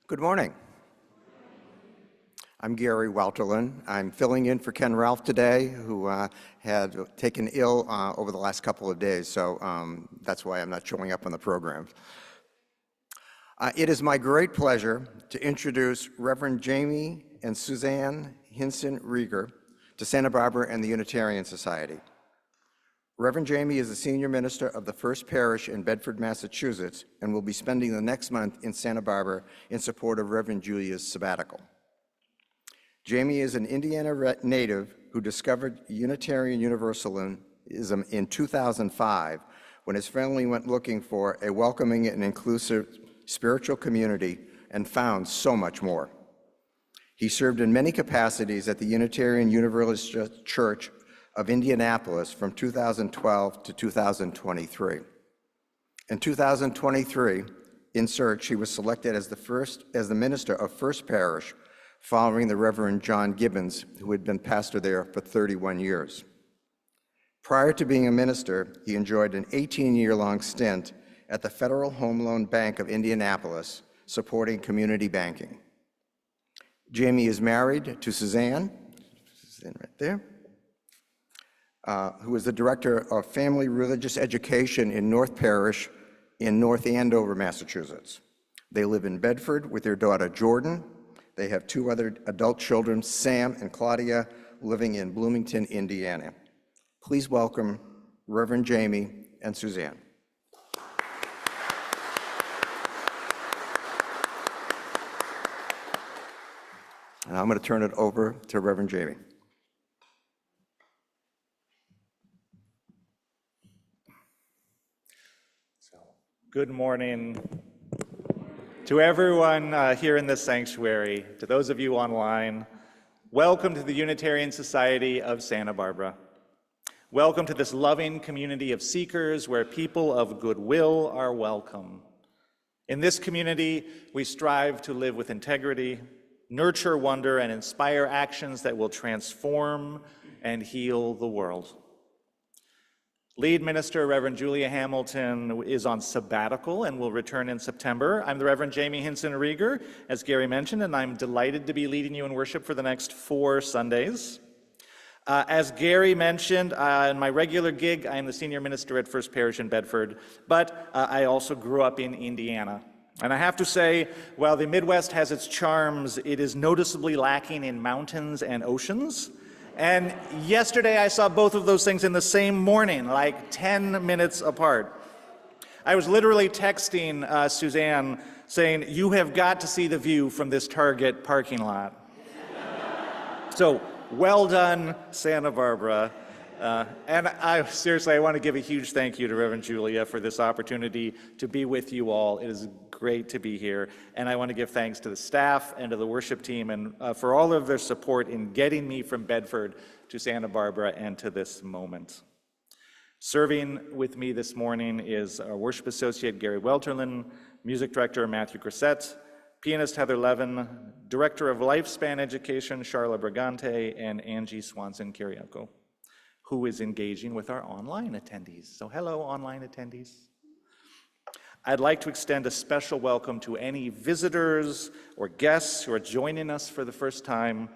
Good morning. I'm Gary Welterlin. I'm filling in for Ken Ralph today, who had taken ill over the last couple of days, so that's why I'm not showing up on the program. It is my great pleasure to introduce Reverend Jamie and Suzanne Hinson Rieger to Santa Barbara and the Unitarian Society. Reverend Jamie is the senior minister of the First Parish in Bedford, Massachusetts, and will be spending the next month in Santa Barbara in support of Reverend Julia's sabbatical. Jamie is an Indiana native who discovered Unitarian Universalism in 2005 when his family went looking for a welcoming and inclusive spiritual community and found so much more. He served in many capacities at the Unitarian Universalist Church of Indianapolis from 2012 to 2023. In 2023, in search, he was selected as the minister of First Parish, following the Reverend John Gibbons, who had been pastor there for 31 years. Prior to being a minister, he enjoyed an 18-year-long stint at the Federal Home Loan Bank of Indianapolis, supporting community banking. Jamie is married to Suzanne right there, who is the Director of Family Religious Education in North Parish in North Andover, Massachusetts. They live in Bedford with their daughter, Jordan. They have two other adult children, Sam and Claudia, living in Bloomington, Indiana. Please welcome Reverend Jamie and Suzanne. And I'm going to turn it over to Reverend Jamie. Good morning to everyone here in this sanctuary, to those of you online. Welcome to the Unitarian Society of Santa Barbara. Welcome to this loving community of seekers where people of goodwill are welcome. In this community, we strive to live with integrity, nurture wonder, and inspire actions that will transform and heal the world. Lead Minister Reverend Julia Hamilton is on sabbatical and will return in September. I'm the Reverend Jamie Hinson Rieger, as Gary mentioned, and I'm delighted to be leading you in worship for the next 4 Sundays. As Gary mentioned, in my regular gig, I am the senior minister at First Parish in Bedford, but I also grew up in Indiana. And I have to say, while the Midwest has its charms, it is noticeably lacking in mountains and oceans. And yesterday I saw both of those things in the same morning, like 10 minutes apart. I was literally texting Suzanne saying, "You have got to see the view from this Target parking lot." So, well done, Santa Barbara. And I want to give a huge thank you to Reverend Julia for this opportunity to be with you all. It is great to be here. And I want to give thanks to the staff and to the worship team and for all of their support in getting me from Bedford to Santa Barbara and to this moment. Serving with me this morning is our worship associate, Gary Welterlin, music director, Matthew Grissett, pianist Heather Levin, director of lifespan education, Charla Brigante, and Angie Swanson-Kiriako, who is engaging with our online attendees. So hello, online attendees. I'd like to extend a special welcome to any visitors or guests who are joining us for the first time.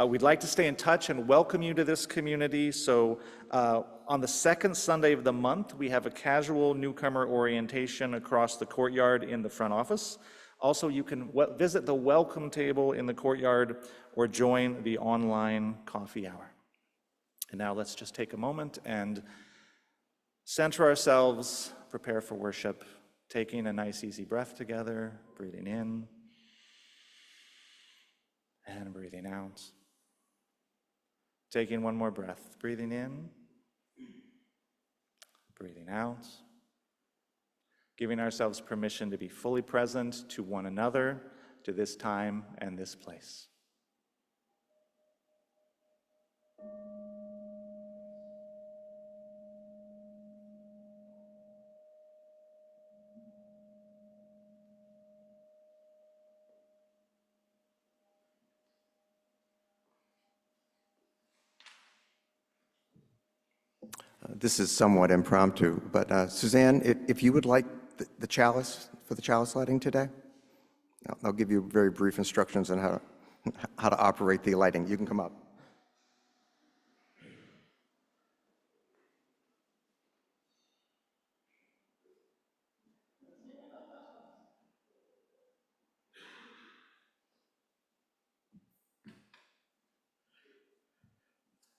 We'd like to stay in touch and welcome you to this community. So on the second Sunday of the month, we have a casual newcomer orientation across the courtyard in the front office. Also, you can visit the welcome table in the courtyard or join the online coffee hour. And now let's just take a moment and center ourselves, prepare for worship, taking a nice easy breath together, breathing in and breathing out. Taking one more breath, breathing in, breathing out. Giving ourselves permission to be fully present to one another, to this time and this place. This is somewhat impromptu, but Suzanne, if you would like the chalice for the chalice lighting today, I'll give you very brief instructions on how to operate the lighting. You can come up.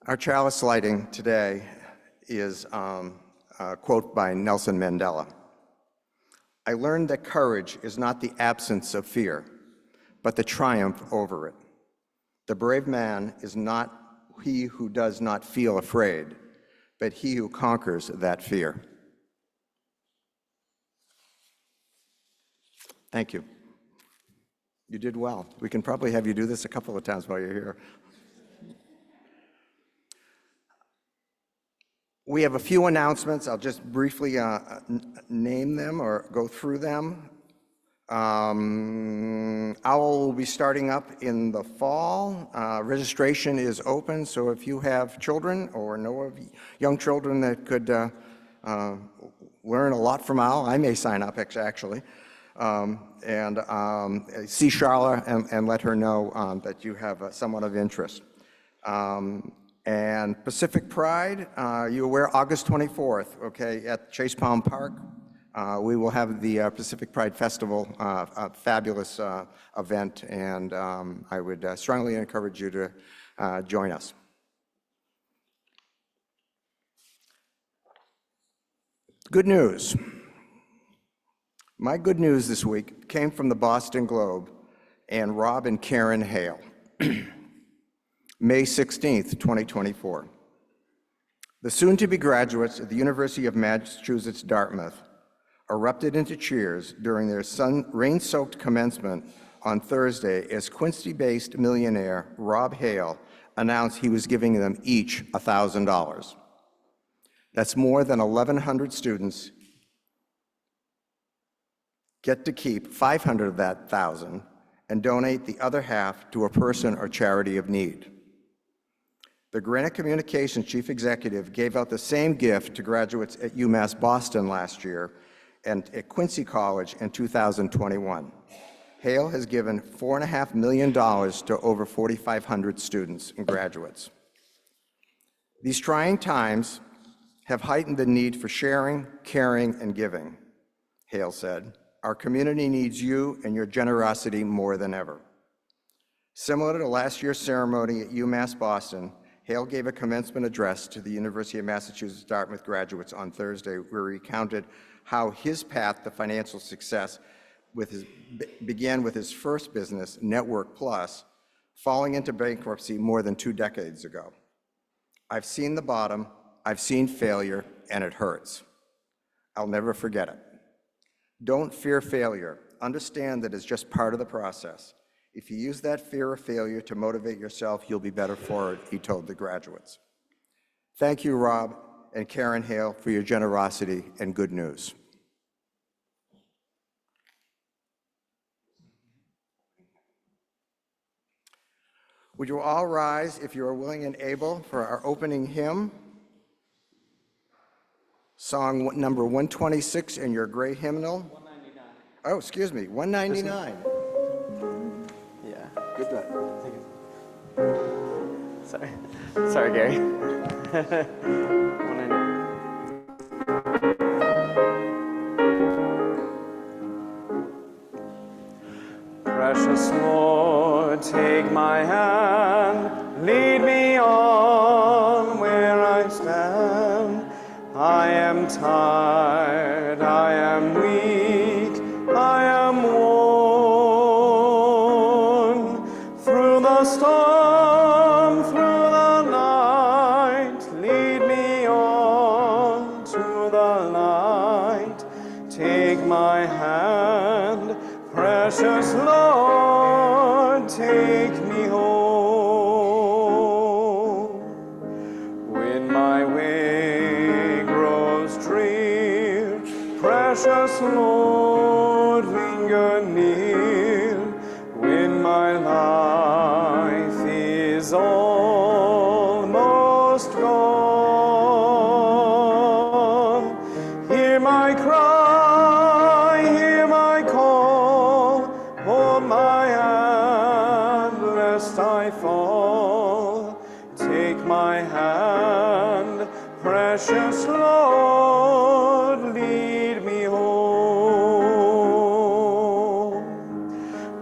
Our chalice lighting today is a quote by Nelson Mandela. I learned that courage is not the absence of fear, but the triumph over it. The brave man is not he who does not feel afraid, but he who conquers that fear. Thank you. You did well. We can probably have you do this a couple of times while you're here. We have a few announcements. I'll just briefly name them or go through them. OWL will be starting up in the fall. Registration is open, so if you have children or know of young children that could learn a lot from OWL, I may sign up actually. See Charla and let her know that you have somewhat of interest. And Pacific Pride, you aware, August 24th, okay, at Chase Palm Park. We will have the Pacific Pride Festival, a fabulous event, and I would strongly encourage you to join us. Good news. My good news this week came from the Boston Globe and Rob and Karen Hale. May 16th, 2024. The soon-to-be graduates of the University of Massachusetts Dartmouth erupted into cheers during their rain-soaked commencement on Thursday as Quincy-based millionaire Rob Hale announced he was giving them each $1,000. That's more than 1,100 students get to keep 500 of that 1,000 and donate the other half to a person or charity of need. The Granite Communications chief executive gave out the same gift to graduates at UMass Boston last year and at Quincy College in 2021. Hale has given $4.5 million to over 4,500 students and graduates. These trying times have heightened the need for sharing, caring, and giving, Hale said. Our community needs you and your generosity more than ever. Similar to last year's ceremony at UMass Boston, Hale gave a commencement address to the University of Massachusetts Dartmouth graduates on Thursday, where he recounted how his path to financial success began with his first business, Network Plus, falling into bankruptcy more than 2 decades ago. I've seen the bottom, I've seen failure, and it hurts. I'll never forget it. Don't fear failure. Understand that it's just part of the process. If you use that fear of failure to motivate yourself, you'll be better for it, he told the graduates. Thank you, Rob and Karen Hale, for your generosity and good news. Would you all rise, if you are willing and able, for our opening hymn? Song number 126 in your gray hymnal. 199. Oh, excuse me, 199. Yeah. Good luck. Sorry. Sorry, Gary. 199. Precious Lord, take my hand, lead me on where I stand. I am tired, I am weak, I am worn. Through the storm, through the night, lead me on to the light. Take my hand, precious Lord, take me home. When my way grows drear, precious Lord, linger near. When my life is almost gone, hear my cry, hear my call, hold my hand, precious Lord, lead me home.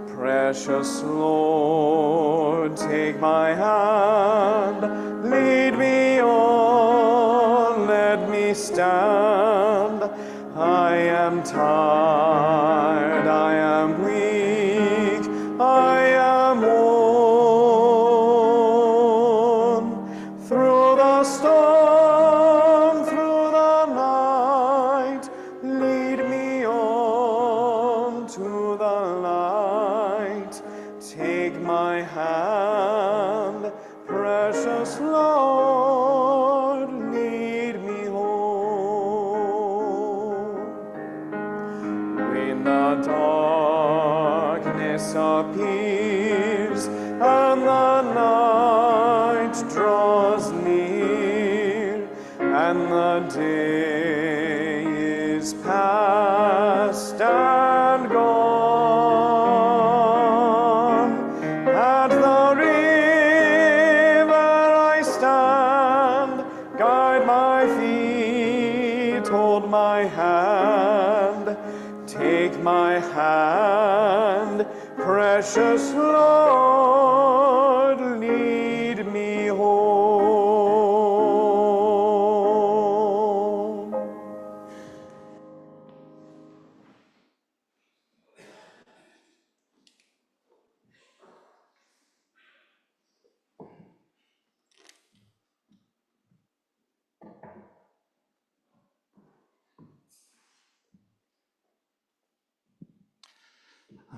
Precious Lord, take my hand, lead me on, let me stand. I am tired, I am weak, I am worn. Through the storm, through the night, lead me on to the light. Take my hand, precious Lord, lead me home. When the darkness appears and the night draws near, and the day is past and gone, at the river I stand, guide my feet, hold my hand, take my hand, precious Lord, lead me home.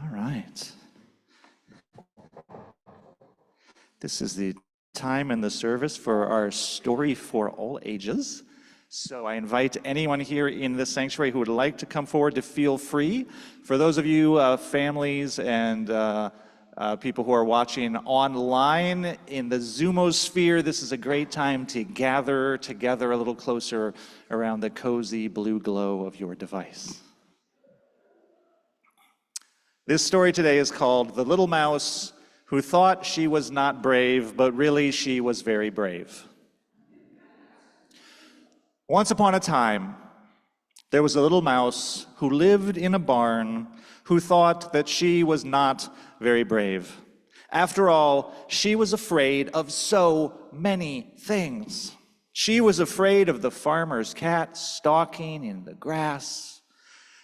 All right. This is the time in the service for our story for all ages. So I invite anyone here in the sanctuary who would like to come forward to feel free. For those of you families and people who are watching online in the Zoomosphere, this is a great time to gather together a little closer around the cozy blue glow of your device. This story today is called The Little Mouse Who Thought She Was Not Brave, but really she was very brave. Once upon a time, there was a little mouse who lived in a barn who thought that she was not very brave. After all, she was afraid of so many things. She was afraid of the farmer's cat stalking in the grass.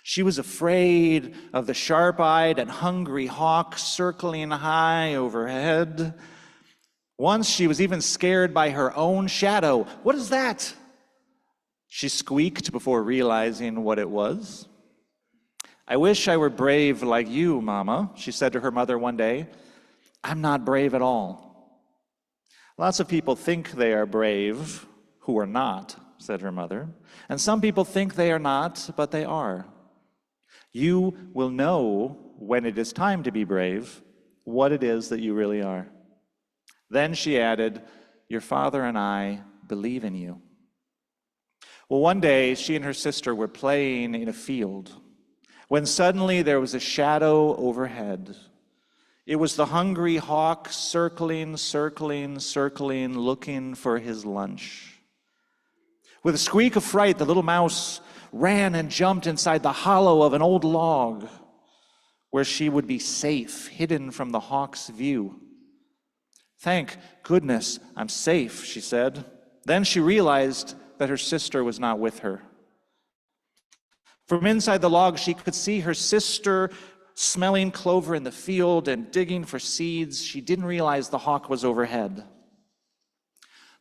She was afraid of the sharp-eyed and hungry hawk circling high overhead. Once she was even scared by her own shadow. What is that? She squeaked before realizing what it was. I wish I were brave like you, Mama, she said to her mother one day. I'm not brave at all. Lots of people think they are brave who are not, said her mother. And some people think they are not, but they are. You will know when it is time to be brave what it is that you really are. Then she added, your father and I believe in you. Well, one day she and her sister were playing in a field when suddenly there was a shadow overhead. It was the hungry hawk circling, circling, circling, looking for his lunch. With a squeak of fright, the little mouse ran and jumped inside the hollow of an old log where she would be safe, hidden from the hawk's view. Thank goodness I'm safe, she said. Then she realized that her sister was not with her. From inside the log, she could see her sister smelling clover in the field and digging for seeds. She didn't realize the hawk was overhead.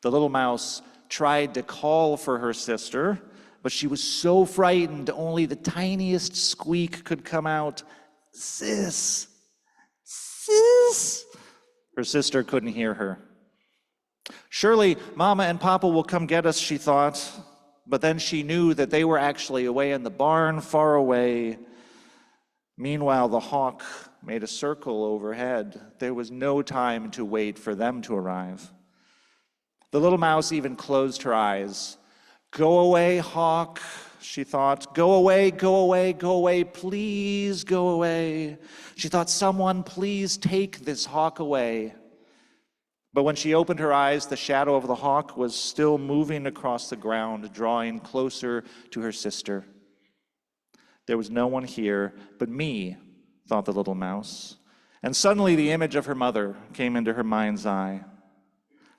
The little mouse tried to call for her sister, but she was so frightened, only the tiniest squeak could come out. Sis, sis. Her sister couldn't hear her. Surely Mama and Papa will come get us, she thought. But then she knew that they were actually away in the barn, far away. Meanwhile, the hawk made a circle overhead. There was no time to wait for them to arrive. The little mouse even closed her eyes. Go away, hawk, she thought. Go away, go away, go away, please go away. She thought, someone please take this hawk away. But when she opened her eyes, the shadow of the hawk was still moving across the ground, drawing closer to her sister. There was no one here but me, thought the little mouse. And suddenly the image of her mother came into her mind's eye.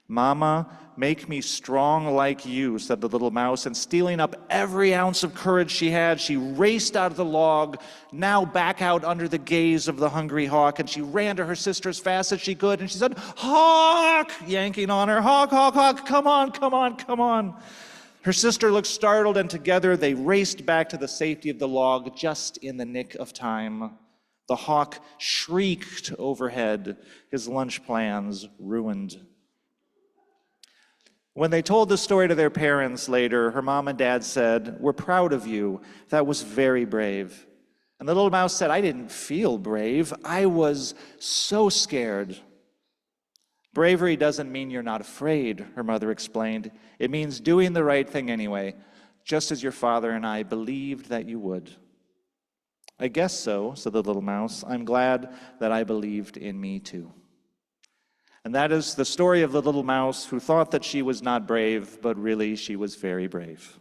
"Mama, make me strong like you," said the little mouse, and stealing up every ounce of courage she had, she raced out of the log, now back out under the gaze of the hungry hawk, and she ran to her sister as fast as she could, and she said, "Hawk!" yanking on her, "Hawk, hawk, hawk, come on, come on, come on." Her sister looked startled, and together they raced back to the safety of the log just in the nick of time. The hawk shrieked overhead, his lunch plans ruined. When they told the story to their parents later, her mom and dad said, "We're proud of you. That was very brave." And the little mouse said, "I didn't feel brave. I was so scared." "Bravery doesn't mean you're not afraid," her mother explained. "It means doing the right thing anyway, just as your father and I believed that you would." "I guess so," said the little mouse. "I'm glad that I believed in me too." And that is the story of the little mouse who thought that she was not brave, but really she was very brave.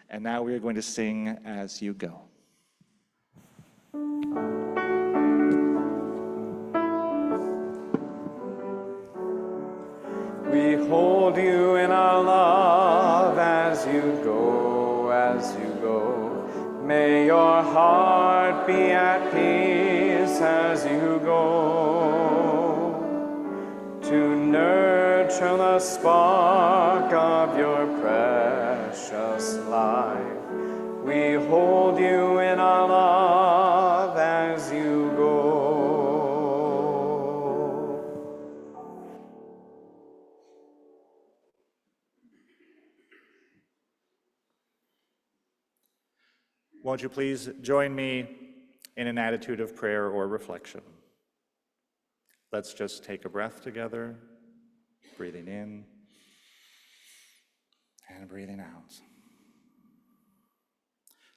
And now we are going to sing As You Go. We hold you in our love as you go, as you go. May your heart be at peace as you go. To nurture the spark of your precious life, we hold you in our love as you go. Won't you please join me in an attitude of prayer or reflection? Let's just take a breath together, breathing in and breathing out.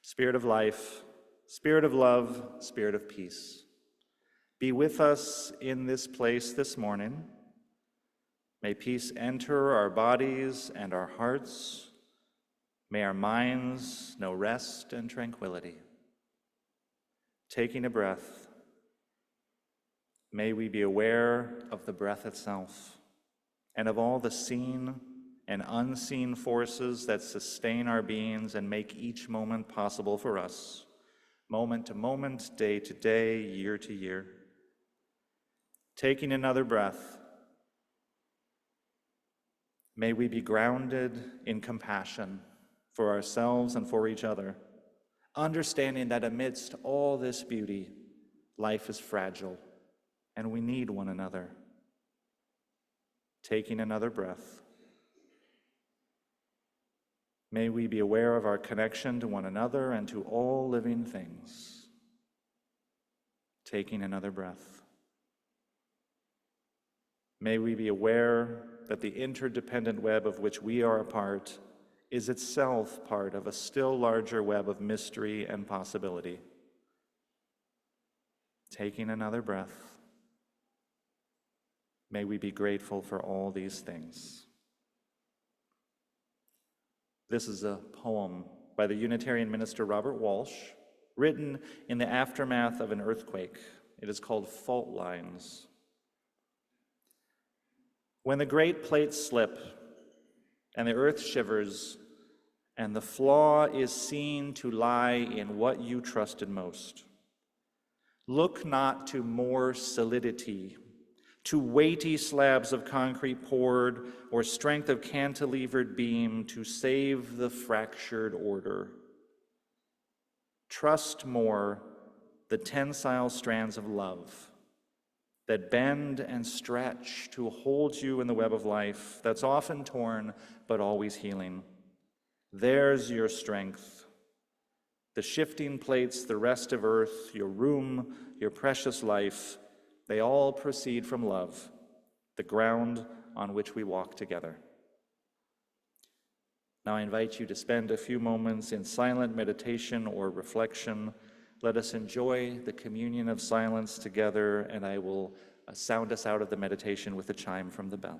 Spirit of life, Spirit of love, Spirit of peace, be with us in this place this morning. May peace enter our bodies and our hearts. May our minds know rest and tranquility. Taking a breath, may we be aware of the breath itself and of all the seen and unseen forces that sustain our beings and make each moment possible for us, moment to moment, day to day, year to year. Taking another breath, may we be grounded in compassion for ourselves and for each other, understanding that amidst all this beauty, life is fragile and we need one another. Taking another breath, may we be aware of our connection to one another and to all living things. Taking another breath, may we be aware that the interdependent web of which we are a part is itself part of a still larger web of mystery and possibility. Taking another breath, may we be grateful for all these things. This is a poem by the Unitarian minister Robert Walsh, written in the aftermath of an earthquake. It is called Fault Lines. When the great plates slip and the earth shivers and the flaw is seen to lie in what you trusted most, look not to more solidity, to weighty slabs of concrete poured, or strength of cantilevered beam to save the fractured order. Trust more the tensile strands of love that bend and stretch to hold you in the web of life that's often torn but always healing. There's your strength. The shifting plates, the rest of earth, your room, your precious life, they all proceed from love, the ground on which we walk together. Now I invite you to spend a few moments in silent meditation or reflection. Let us enjoy the communion of silence together, and I will sound us out of the meditation with a chime from the bell.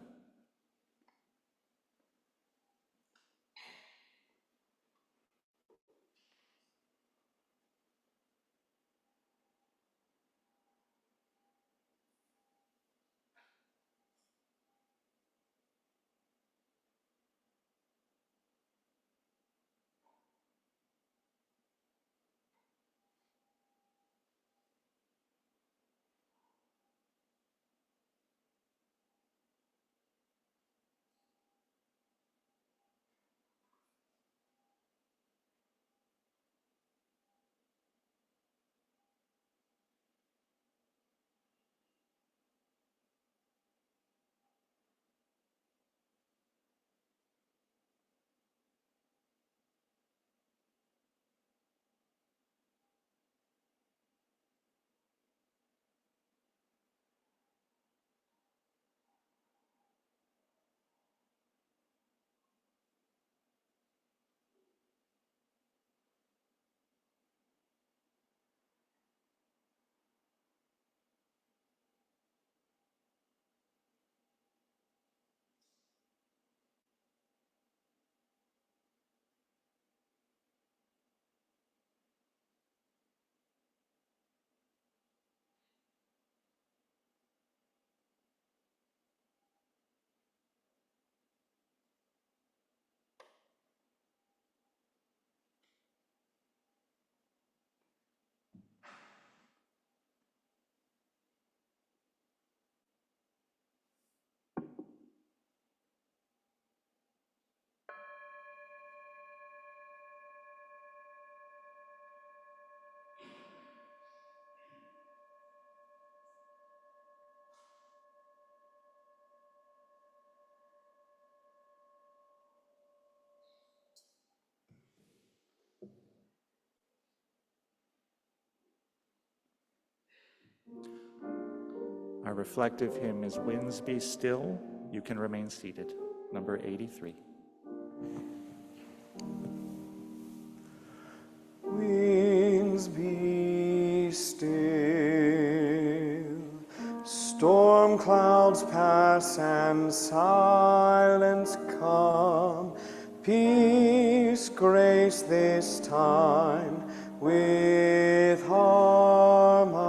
Our reflective hymn is Winds Be Still. You can remain seated. Number 83. Winds be still, storm clouds pass and silence come. Peace, grace this time with harmony.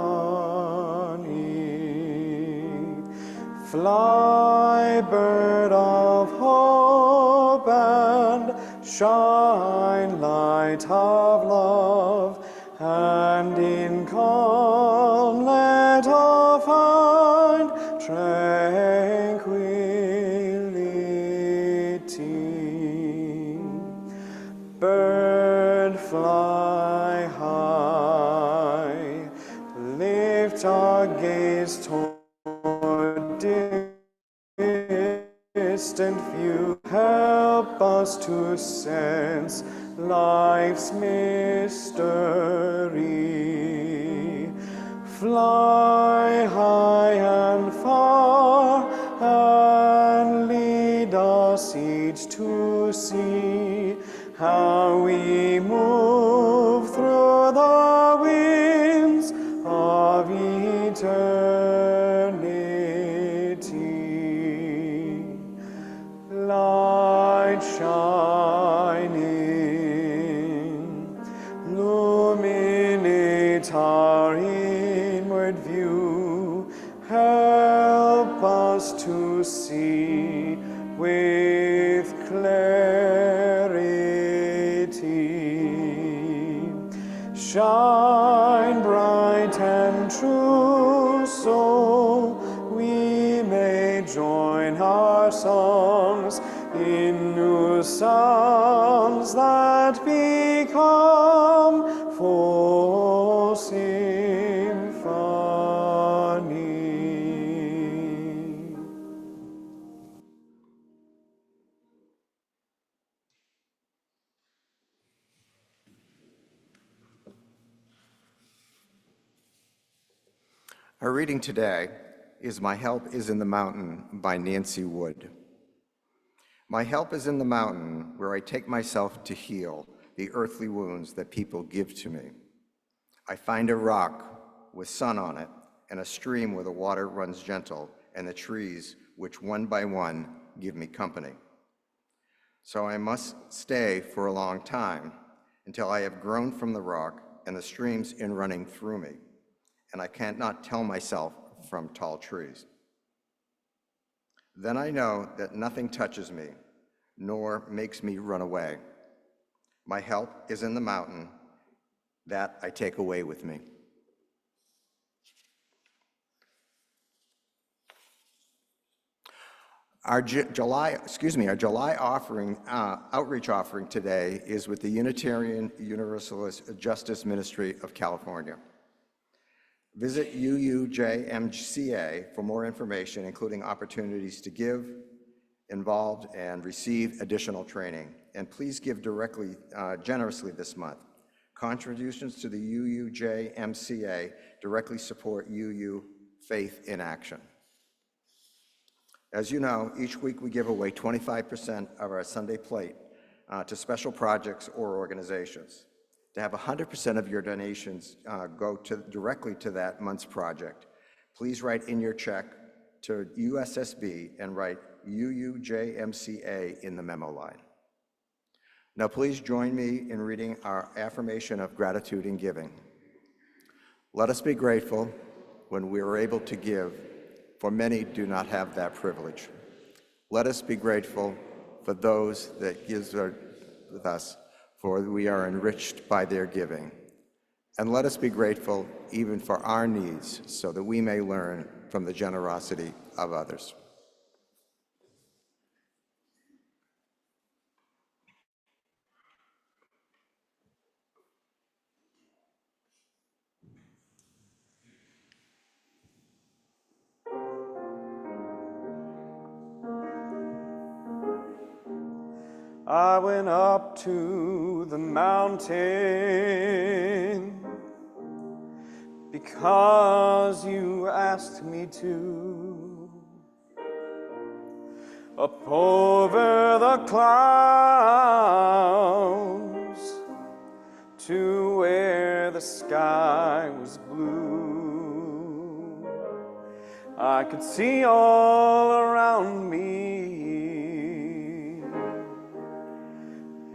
Fly, bird of hope, and shine, light of love, and in calm let all find tranquility. Bird, fly high, lift our gaze toward distant view, help us to sense life's mystery. Fly high and far, and lead us each to see how we move through the winds of eternity. Light shining, illuminate our inward view, help us to see with clarity. Shine bright and true, so we may join our songs in new sounds that become full symphony. Our reading today is My Help is in the Mountain by Nancy Wood. My help is in the mountain where I take myself to heal the earthly wounds that people give to me. I find a rock with sun on it and a stream where the water runs gentle, and the trees which one by one give me company. So I must stay for a long time until I have grown from the rock and the streams in running through me, and I cannot tell myself from tall trees. Then I know that nothing touches me, nor makes me run away. My help is in the mountain that I take away with me. Our July offering, outreach offering today is with the Unitarian Universalist Justice Ministry of California. Visit UUJMCA for more information, including opportunities to give, involved, and receive additional training. And please give directly, generously this month. Contributions to the UUJMCA directly support UU Faith in Action. As you know, each week we give away 25% of our Sunday plate to special projects or organizations. To have 100% of your donations go directly to that month's project, please write in your check to USSB and write UUJMCA in the memo line. Now please join me in reading our affirmation of gratitude and giving. Let us be grateful when we are able to give, for many do not have that privilege. Let us be grateful for those that give with us, for we are enriched by their giving. And let us be grateful even for our needs, so that we may learn from the generosity of others. I went up to the mountain because you asked me to. Up over the clouds to where the sky was blue. I could see all around me,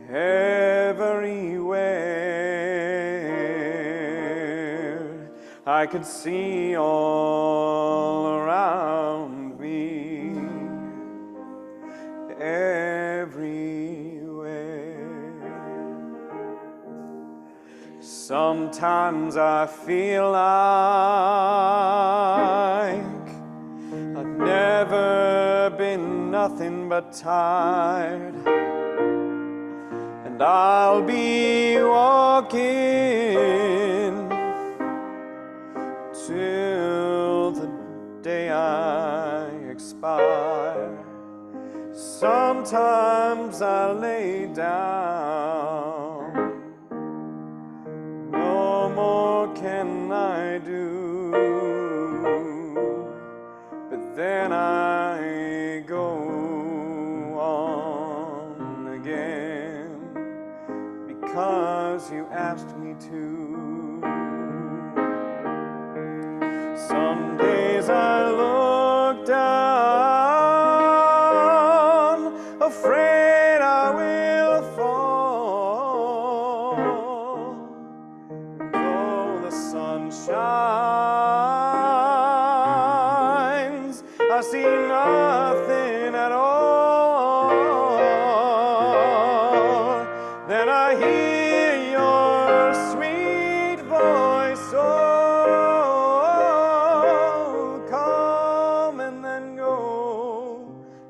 everywhere. I could see all around me, everywhere. Sometimes I feel like I've never been nothing but tired, and I'll be walking till the day I expire. Sometimes I lay down, no more can I do, but then I go on again, because you asked me to. Some days I look down, afraid I will fall. Though the sun shines, I see nothing at all. Then I hear your sweet voice, oh, come and then go,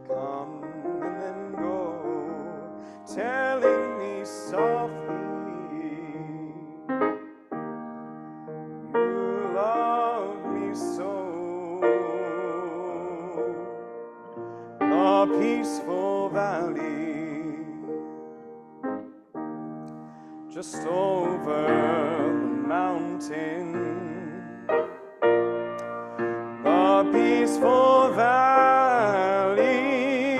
come and then go, telling me softly you love me so. A peaceful valley just over the mountain, the peaceful valley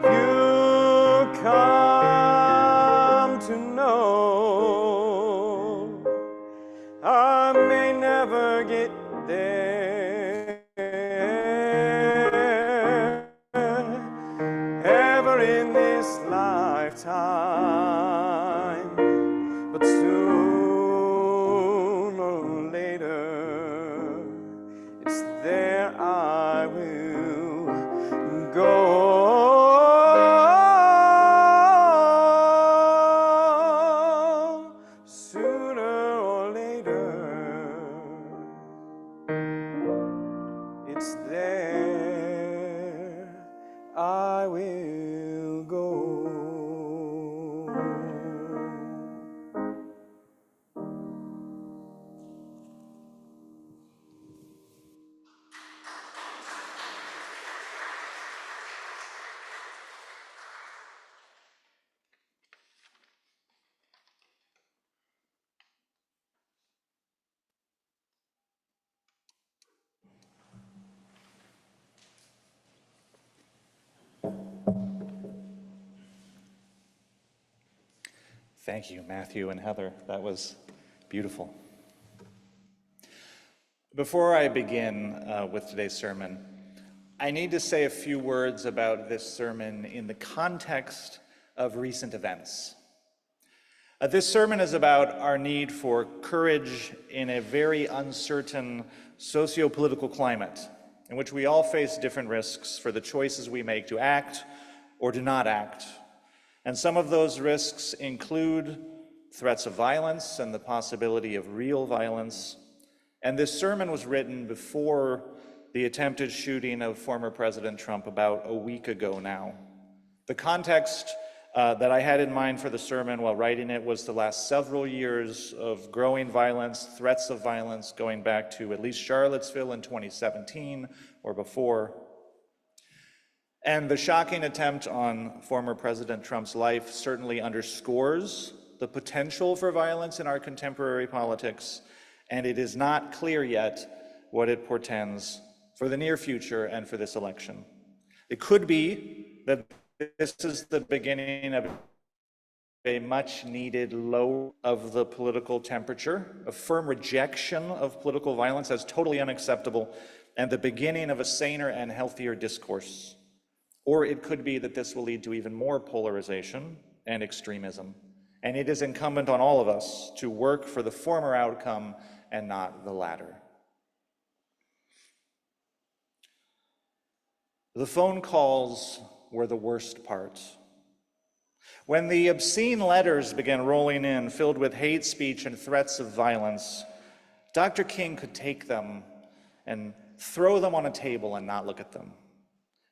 you come to know. I may never get there, this lifetime, but sooner or later, it's there I will go. Sooner or later, it's there I will go. Thank you, Matthew and Heather. That was beautiful. Before I begin with today's sermon, I need to say a few words about this sermon in the context of recent events. This sermon is about our need for courage in a very uncertain socio-political climate in which we all face different risks for the choices we make to act or to not act. And some of those risks include threats of violence and the possibility of real violence. And this sermon was written before the attempted shooting of former President Trump about a week ago now. The context that I had in mind for the sermon while writing it was the last several years of growing violence, threats of violence, going back to at least Charlottesville in 2017 or before. And the shocking attempt on former President Trump's life certainly underscores the potential for violence in our contemporary politics, and it is not clear yet what it portends for the near future and for this election. It could be that this is the beginning of a much-needed low of the political temperature, a firm rejection of political violence as totally unacceptable, and the beginning of a saner and healthier discourse. Or it could be that this will lead to even more polarization and extremism. And it is incumbent on all of us to work for the former outcome and not the latter. The phone calls were the worst part. When the obscene letters began rolling in, filled with hate speech and threats of violence, Dr. King could take them and throw them on a table and not look at them.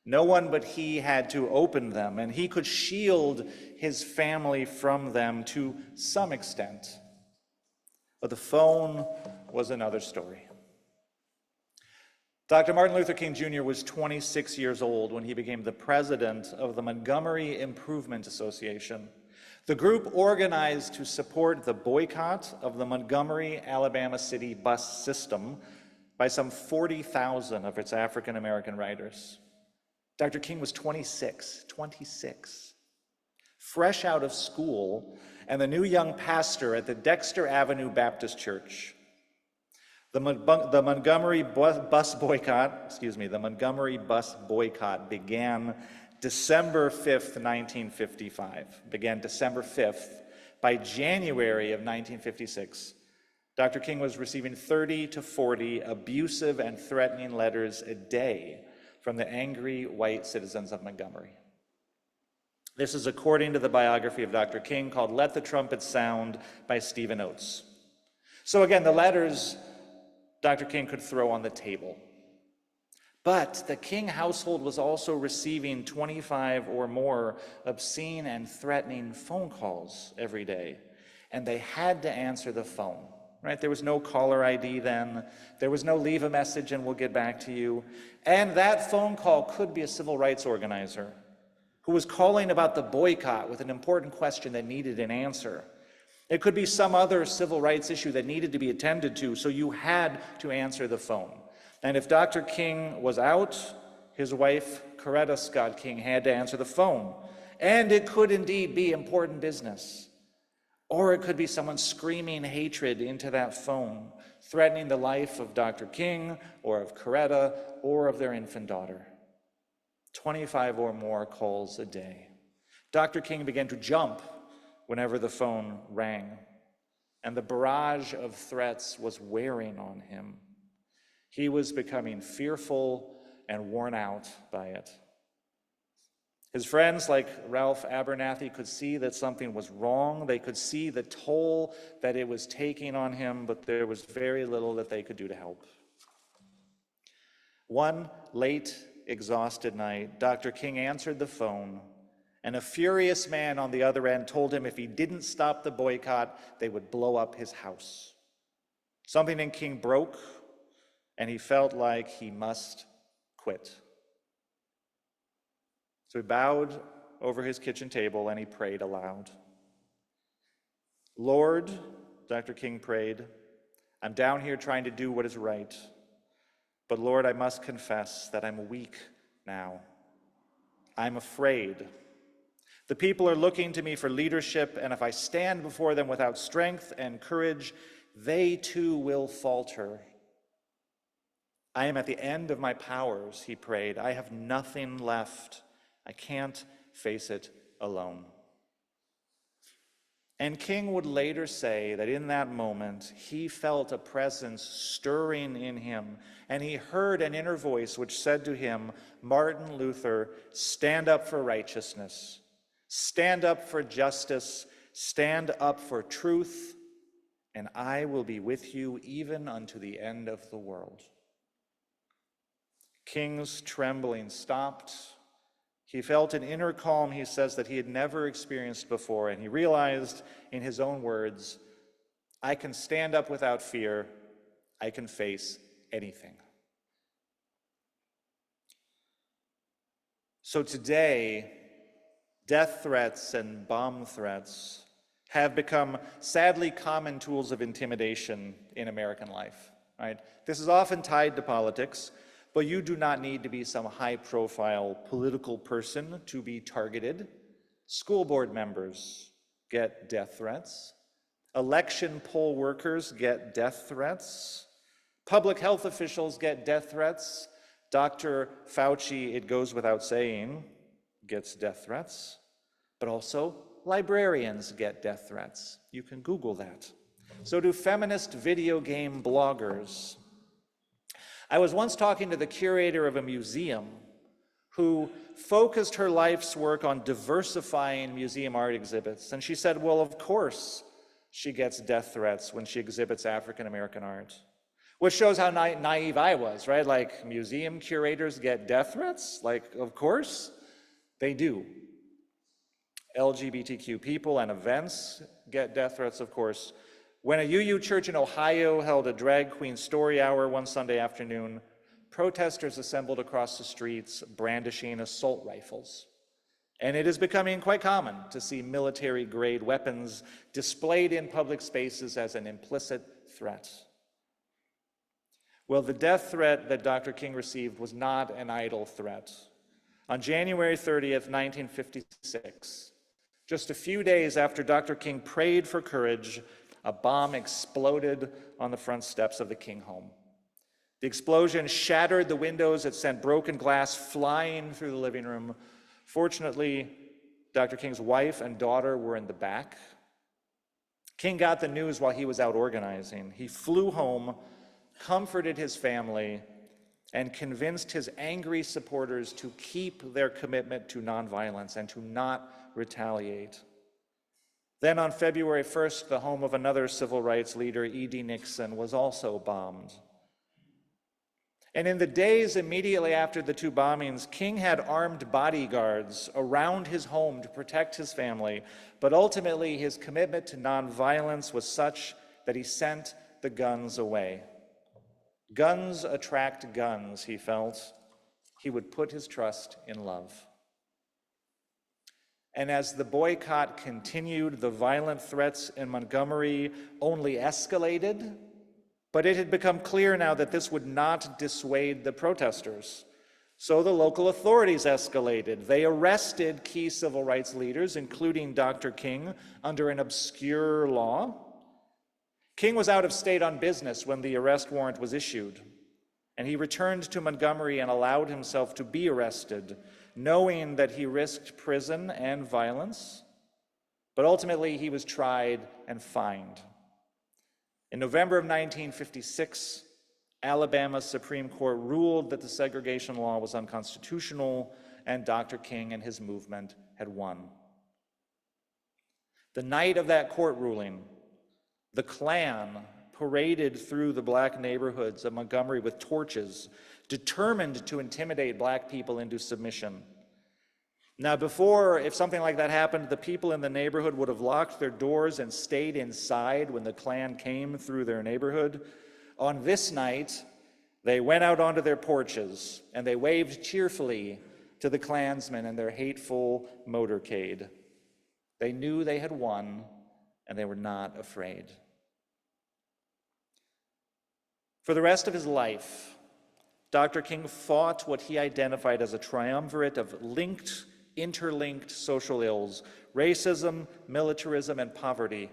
No one but he had to open them, and he could shield his family from them to some extent. But the phone was another story. Dr. Martin Luther King Jr. was 26 years old when he became the president of the Montgomery Improvement Association, the group organized to support the boycott of the Montgomery, Alabama city bus system by some 40,000 of its African American riders. Dr. King was 26, fresh out of school, and the new young pastor at the Dexter Avenue Baptist Church. The Montgomery bus boycott began December 5th, 1955. Began December 5th. By January of 1956, Dr. King was receiving 30 to 40 abusive and threatening letters a day from the angry white citizens of Montgomery. This is according to the biography of Dr. King called Let the Trumpet Sound by Stephen Oates. So again, the letters Dr. King could throw on the table. But the King household was also receiving 25 or more obscene and threatening phone calls every day, and they had to answer the phone. Right? There was no caller ID then. There was no leave a message and we'll get back to you. And that phone call could be a civil rights organizer who was calling about the boycott with an important question that needed an answer. It could be some other civil rights issue that needed to be attended to, so you had to answer the phone. And if Dr. King was out, his wife, Coretta Scott King, had to answer the phone. And it could indeed be important business. Or it could be someone screaming hatred into that phone, threatening the life of Dr. King or of Coretta or of their infant daughter. 25 or more calls a day. Dr. King began to jump whenever the phone rang, and the barrage of threats was wearing on him. He was becoming fearful and worn out by it. His friends, like Ralph Abernathy, could see that something was wrong. They could see the toll that it was taking on him, but there was very little that they could do to help. One late, exhausted night, Dr. King answered the phone, and a furious man on the other end told him if he didn't stop the boycott, they would blow up his house. Something in King broke, and he felt like he must quit. So he bowed over his kitchen table and he prayed aloud. Lord, Dr. King prayed, I'm down here trying to do what is right. But Lord, I must confess that I'm weak now. I'm afraid. The people are looking to me for leadership, and if I stand before them without strength and courage, they too will falter. I am at the end of my powers, he prayed. I have nothing left. I can't face it alone. And King would later say that in that moment, he felt a presence stirring in him, and he heard an inner voice which said to him, Martin Luther, stand up for righteousness, stand up for justice, stand up for truth, and I will be with you even unto the end of the world. King's trembling stopped. He felt an inner calm, he says, that he had never experienced before, and he realized, in his own words, I can stand up without fear. I can face anything. So today, death threats and bomb threats have become sadly common tools of intimidation in American life. Right? This is often tied to politics. But you do not need to be some high-profile political person to be targeted. School board members get death threats. Election poll workers get death threats. Public health officials get death threats. Dr. Fauci, it goes without saying, gets death threats. But also, librarians get death threats. You can Google that. So do feminist video game bloggers. I was once talking to the curator of a museum who focused her life's work on diversifying museum art exhibits. And she said, well, of course she gets death threats when she exhibits African American art. Which shows how naive I was, right? Like, museum curators get death threats? Like, of course they do. LGBTQ people and events get death threats, of course. When a UU church in Ohio held a drag queen story hour one Sunday afternoon, protesters assembled across the streets brandishing assault rifles. And it is becoming quite common to see military-grade weapons displayed in public spaces as an implicit threat. Well, the death threat that Dr. King received was not an idle threat. On January 30th, 1956, just a few days after Dr. King prayed for courage, a bomb exploded on the front steps of the King home. The explosion shattered the windows. It sent broken glass flying through the living room. Fortunately, Dr. King's wife and daughter were in the back. King got the news while he was out organizing. He flew home, comforted his family, and convinced his angry supporters to keep their commitment to nonviolence and to not retaliate. Then on February 1st, the home of another civil rights leader, E.D. Nixon, was also bombed. And in the days immediately after the two bombings, King had armed bodyguards around his home to protect his family, but ultimately his commitment to nonviolence was such that he sent the guns away. Guns attract guns, he felt. He would put his trust in love. And as the boycott continued, the violent threats in Montgomery only escalated, but it had become clear now that this would not dissuade the protesters. So the local authorities escalated. They arrested key civil rights leaders, including Dr. King, under an obscure law. King was out of state on business when the arrest warrant was issued, and he returned to Montgomery and allowed himself to be arrested, knowing that he risked prison and violence, but ultimately he was tried and fined. In November of 1956, Alabama's Supreme Court ruled that the segregation law was unconstitutional, and Dr. King and his movement had won. The night of that court ruling, the Klan paraded through the black neighborhoods of Montgomery with torches, determined to intimidate black people into submission. Now, before, if something like that happened, the people in the neighborhood would have locked their doors and stayed inside when the Klan came through their neighborhood. On this night, they went out onto their porches and they waved cheerfully to the Klansmen in their hateful motorcade. They knew they had won, and they were not afraid. For the rest of his life, Dr. King fought what he identified as a triumvirate of interlinked social ills: racism, militarism, and poverty.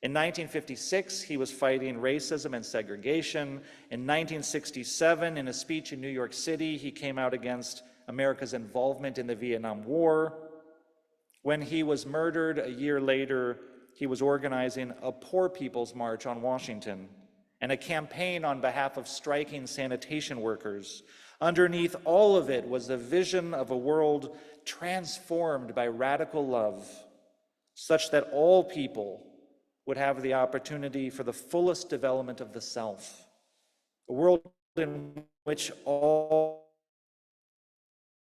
In 1956, he was fighting racism and segregation. In 1967, in a speech in New York City, he came out against America's involvement in the Vietnam War. When he was murdered a year later, he was organizing a Poor People's March on Washington and a campaign on behalf of striking sanitation workers. Underneath all of it was the vision of a world transformed by radical love, such that all people would have the opportunity for the fullest development of the self, a world in which all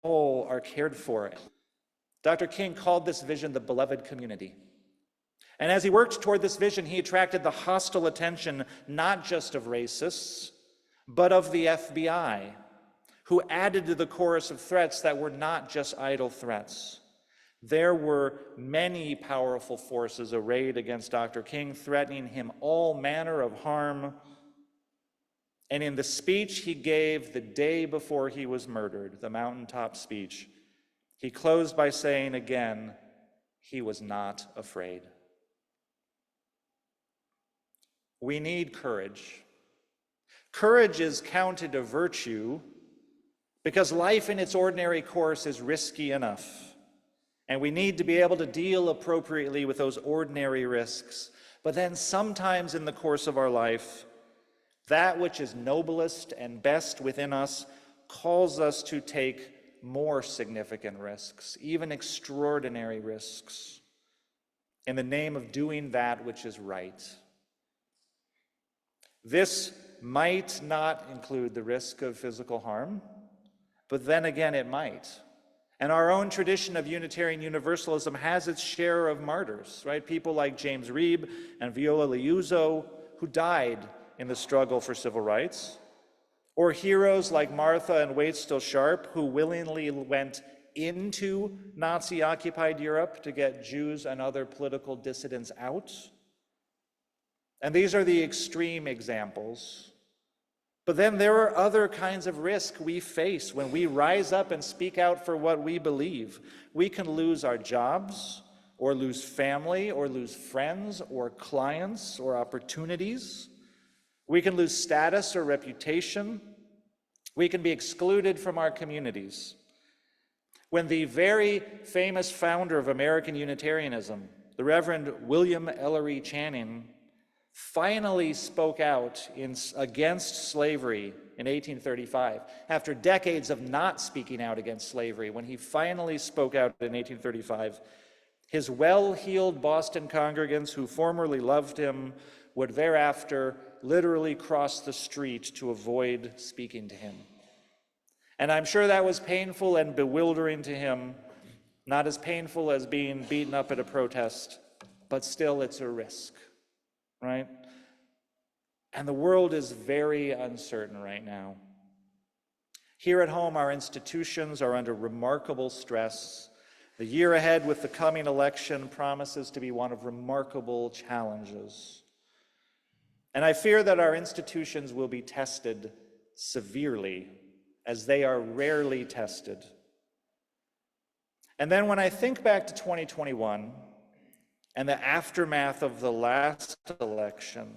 are cared for. Dr. King called this vision the beloved community. And as he worked toward this vision, he attracted the hostile attention not just of racists, but of the FBI, who added to the chorus of threats that were not just idle threats. There were many powerful forces arrayed against Dr. King, threatening him all manner of harm. And in the speech he gave the day before he was murdered, the mountaintop speech, he closed by saying again, he was not afraid. We need courage. Courage is counted a virtue because life in its ordinary course is risky enough, and we need to be able to deal appropriately with those ordinary risks. But then sometimes in the course of our life, that which is noblest and best within us calls us to take more significant risks, even extraordinary risks, in the name of doing that which is right. This might not include the risk of physical harm, but then again it might. And our own tradition of Unitarian Universalism has its share of martyrs, right? People like James Reeb and Viola Liuzzo, who died in the struggle for civil rights. Or heroes like Martha and Waitstill Sharp, who willingly went into Nazi-occupied Europe to get Jews and other political dissidents out. And these are the extreme examples. But then there are other kinds of risk we face when we rise up and speak out for what we believe. We can lose our jobs, or lose family, or lose friends, or clients, or opportunities. We can lose status or reputation. We can be excluded from our communities. When the very famous founder of American Unitarianism, the Reverend William Ellery Channing, finally spoke out against slavery in 1835, after decades of not speaking out against slavery, when he finally spoke out in 1835, his well-heeled Boston congregants who formerly loved him would thereafter literally cross the street to avoid speaking to him. And I'm sure that was painful and bewildering to him, not as painful as being beaten up at a protest, but still it's a risk, right? And the world is very uncertain right now. Here at home, our institutions are under remarkable stress. The year ahead with the coming election promises to be one of remarkable challenges. And I fear that our institutions will be tested severely, as they are rarely tested. And then when I think back to 2021 and the aftermath of the last election,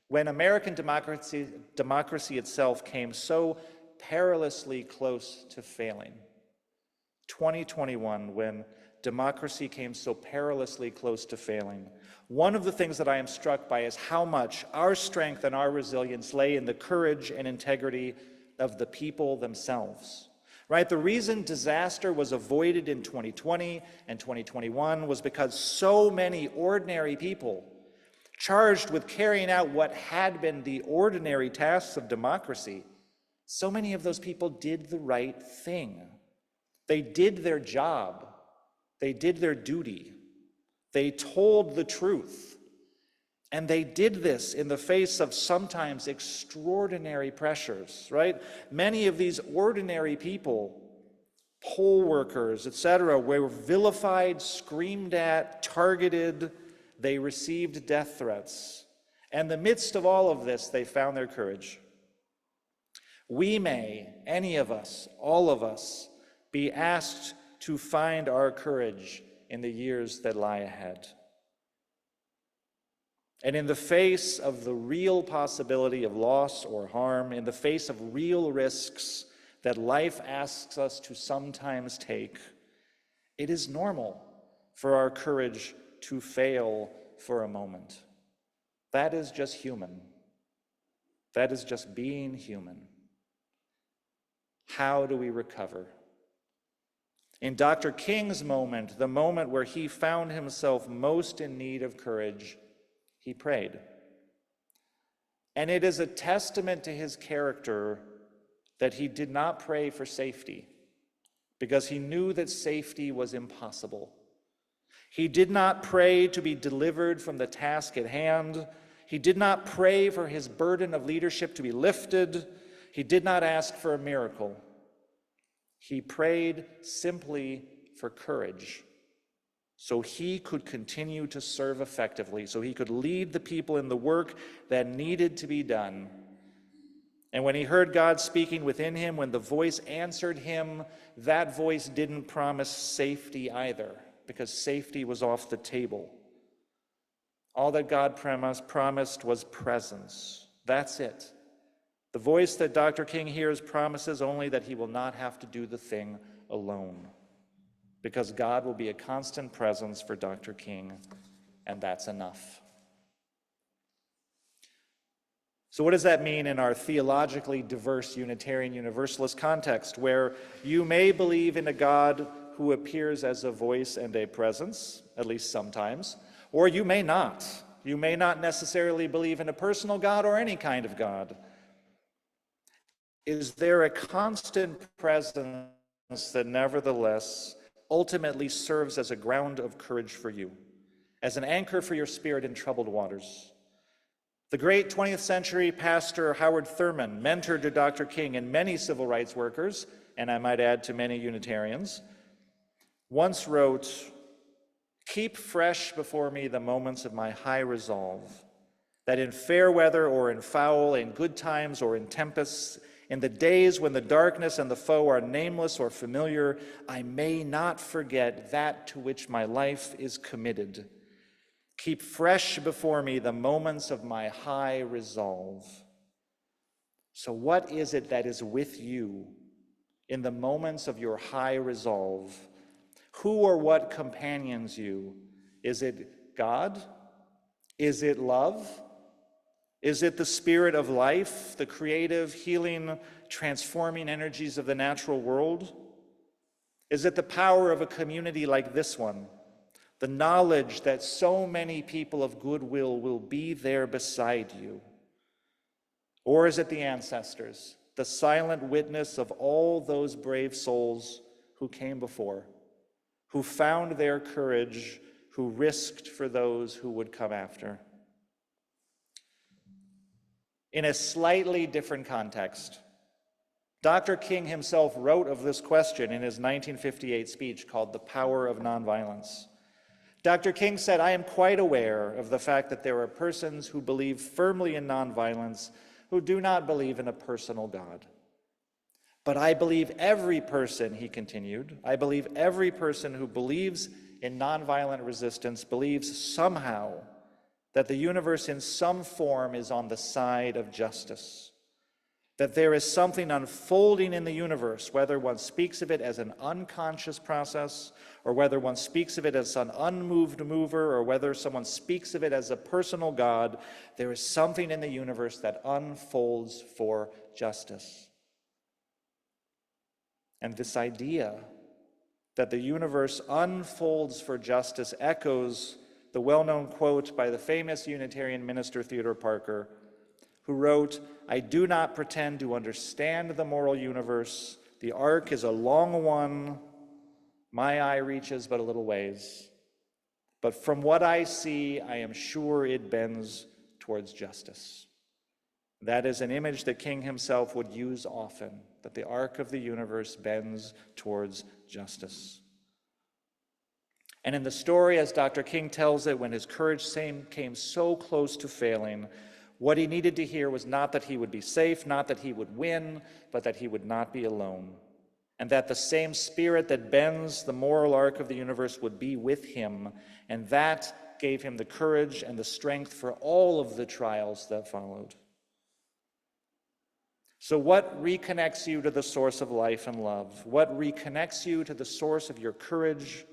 when American democracy itself came so perilously close to failing, 2021, when democracy came so perilously close to failing, one of the things that I am struck by is how much our strength and our resilience lay in the courage and integrity of the people themselves. Right? The reason disaster was avoided in 2020 and 2021 was because so many ordinary people charged with carrying out what had been the ordinary tasks of democracy, so many of those people did the right thing. They did their job. They did their duty. They told the truth. And they did this in the face of sometimes extraordinary pressures, right? Many of these ordinary people, poll workers, etc., were vilified, screamed at, targeted. They received death threats. And in the midst of all of this, they found their courage. We may, any of us, all of us, be asked to find our courage in the years that lie ahead. And in the face of the real possibility of loss or harm, in the face of real risks that life asks us to sometimes take, it is normal for our courage to fail for a moment. That is just human. That is just being human. How do we recover? In Dr. King's moment, the moment where he found himself most in need of courage, he prayed. And it is a testament to his character that he did not pray for safety, because he knew that safety was impossible. He did not pray to be delivered from the task at hand. He did not pray for his burden of leadership to be lifted. He did not ask for a miracle. He prayed simply for courage, so he could continue to serve effectively, so he could lead the people in the work that needed to be done. And when he heard God speaking within him, when the voice answered him, that voice didn't promise safety either, because safety was off the table. All that God promised was presence. That's it. The voice that Dr. King hears promises only that he will not have to do the thing alone, because God will be a constant presence for Dr. King, and that's enough. So what does that mean in our theologically diverse Unitarian Universalist context, where you may believe in a God who appears as a voice and a presence, at least sometimes, or you may not. You may not necessarily believe in a personal God or any kind of God. Is there a constant presence that nevertheless ultimately serves as a ground of courage for you, as an anchor for your spirit in troubled waters? The great 20th century pastor Howard Thurman, mentor to Dr. King and many civil rights workers, and I might add to many Unitarians, once wrote, "Keep fresh before me the moments of my high resolve, that in fair weather or in foul, in good times or in tempests, in the days when the darkness and the foe are nameless or familiar, I may not forget that to which my life is committed. Keep fresh before me the moments of my high resolve." So what is it that is with you in the moments of your high resolve? Who or what companions you? Is it God? Is it love? Is it the spirit of life, the creative, healing, transforming energies of the natural world? Is it the power of a community like this one? The knowledge that so many people of goodwill will be there beside you? Or is it the ancestors, the silent witness of all those brave souls who came before, who found their courage, who risked for those who would come after? In a slightly different context, Dr. King himself wrote of this question in his 1958 speech called The Power of Nonviolence. Dr. King said, "I am quite aware of the fact that there are persons who believe firmly in nonviolence who do not believe in a personal God. But I believe every person," he continued, "I believe every person who believes in nonviolent resistance believes somehow that the universe in some form is on the side of justice. that there is something unfolding in the universe, whether one speaks of it as an unconscious process, or whether one speaks of it as an unmoved mover, or whether someone speaks of it as a personal God, there is something in the universe that unfolds for justice. And this idea that the universe unfolds for justice echoes the well-known quote by the famous Unitarian minister Theodore Parker, who wrote, "I do not pretend to understand the moral universe. The arc is a long one. My eye reaches but a little ways. But from what I see, I am sure it bends towards justice." That is an image that King himself would use often, that the arc of the universe bends towards justice. And in the story, as Dr. King tells it, when his courage came so close to failing, what he needed to hear was not that he would be safe, not that he would win, but that he would not be alone. And that the same spirit that bends the moral arc of the universe would be with him. And that gave him the courage and the strength for all of the trials that followed. So what reconnects you to the source of life and love? What reconnects you to the source of your courage,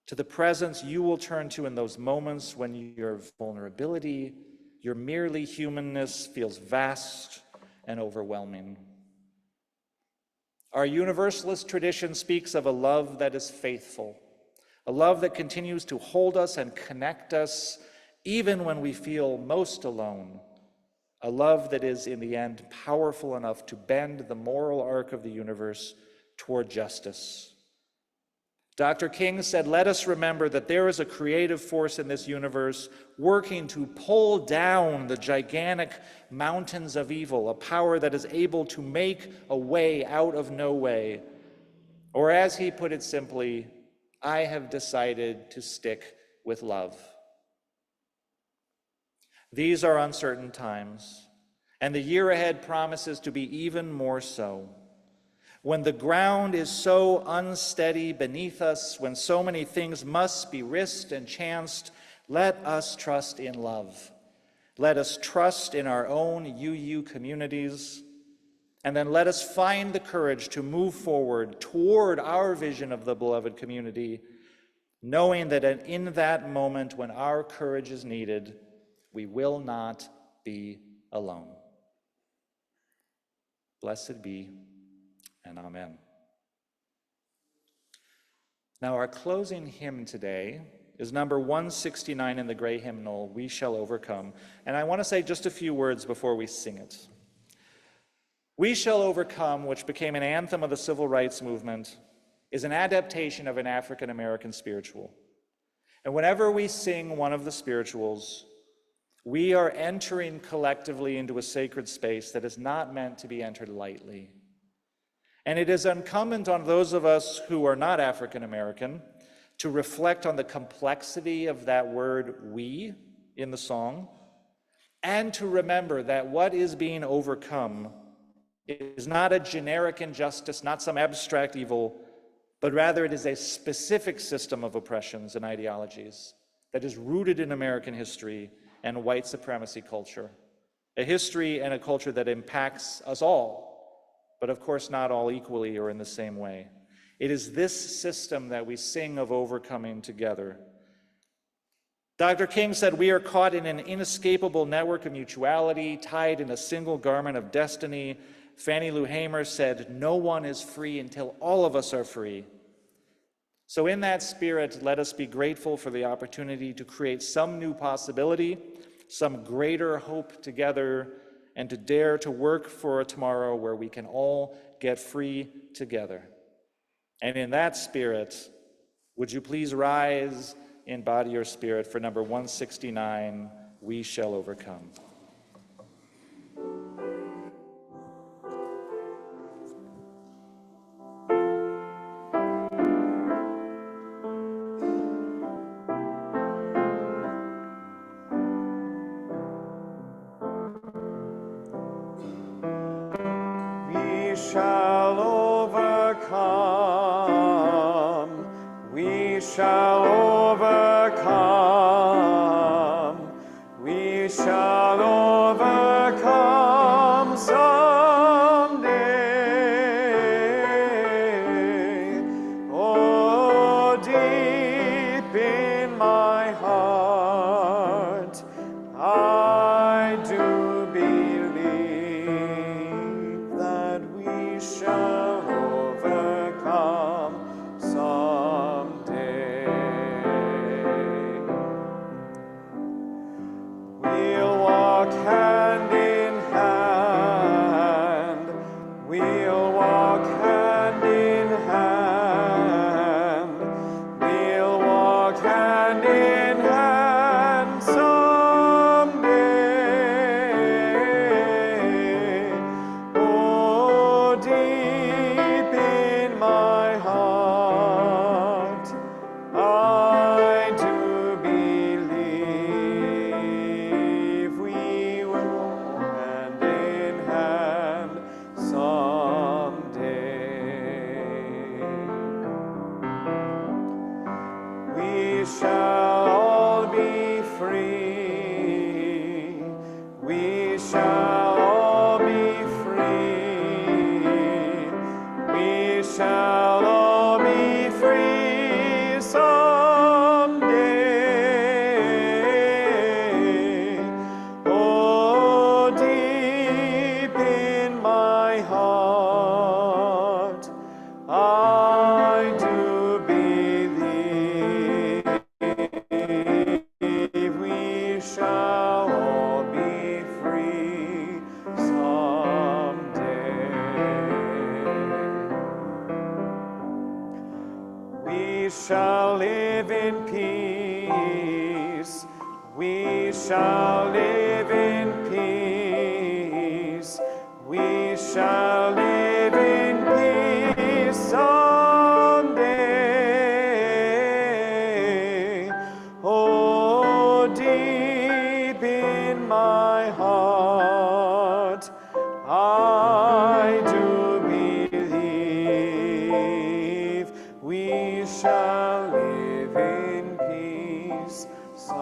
to the presence you will turn to in those moments when your vulnerability, your merely humanness feels vast and overwhelming? Our Universalist tradition speaks of a love that is faithful, a love that continues to hold us and connect us even when we feel most alone, a love that is in the end powerful enough to bend the moral arc of the universe toward justice. Dr. King said, "Let us remember that there is a creative force in this universe working to pull down the gigantic mountains of evil, a power that is able to make a way out of no way." Or as he put it simply, "I have decided to stick with love." These are uncertain times, and the year ahead promises to be even more so. When the ground is so unsteady beneath us, when so many things must be risked and chanced, let us trust in love. Let us trust in our own UU communities, and then let us find the courage to move forward toward our vision of the beloved community, knowing that in that moment when our courage is needed, we will not be alone. Blessed be, and amen. Now, our closing hymn today is number 169 in the gray hymnal, "We Shall Overcome." And I want to say just a few words before we sing it. "We Shall Overcome," which became an anthem of the civil rights movement, is an adaptation of an African American spiritual. And whenever we sing one of the spirituals, we are entering collectively into a sacred space that is not meant to be entered lightly. And it is incumbent on those of us who are not African American to reflect on the complexity of that word "we" in the song, and to remember that what is being overcome is not a generic injustice, not some abstract evil, but rather it is a specific system of oppressions and ideologies that is rooted in American history and white supremacy culture, a history and a culture that impacts us all, but of course not all equally or in the same way. It is this system that we sing of overcoming together. Dr. King said, "We are caught in an inescapable network of mutuality, tied in a single garment of destiny." Fannie Lou Hamer said, "No one is free until all of us are free." So in that spirit, let us be grateful for the opportunity to create some new possibility, some greater hope together, and to dare to work for a tomorrow where we can all get free together. And in that spirit, would you please rise in body or spirit for number 169, "We Shall Overcome." We shall overcome. We shall overcome. We shall overcome. hand in hand someday. Oh, deep in my heart, I do believe we will hand in hand someday. We shall all be free. We shall all be free. We shall all be free someday. Oh, deep in my heart, I do believe we shall all be free someday. We shall live in peace. We shall live in peace. We shall live in peace someday. Oh, deep in my heart, I do believe we shall live in peace someday.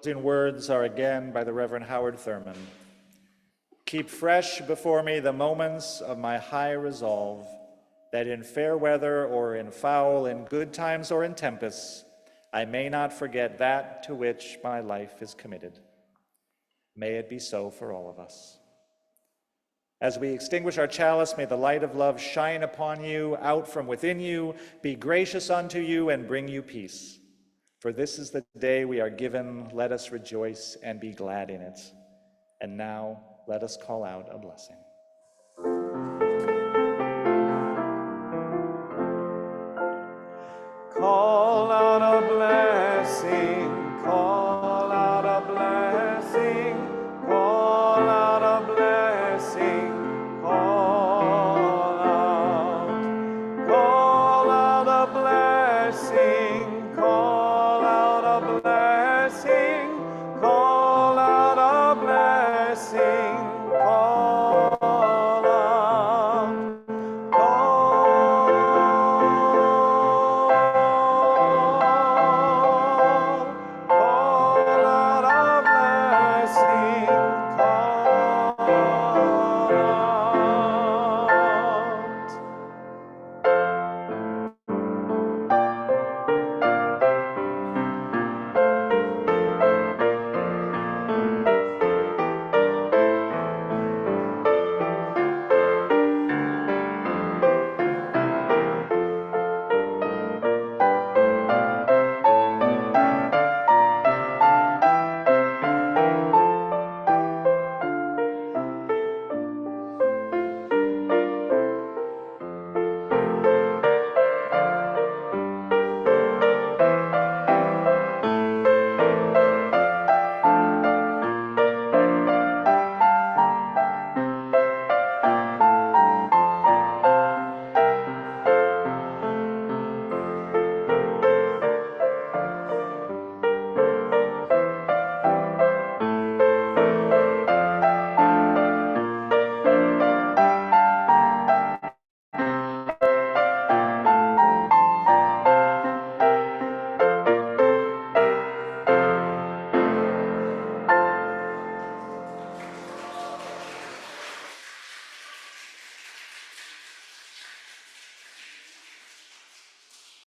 Closing words are again by the Reverend Howard Thurman. Keep fresh before me the moments of my high resolve, that in fair weather or in foul, in good times or in tempests, I may not forget that to which my life is committed. May it be so for all of us. As we extinguish our chalice, may the light of love shine upon you, out from within you, be gracious unto you, and bring you peace. For this is the day we are given. Let us rejoice and be glad in it. And now, let us call out a blessing. Call out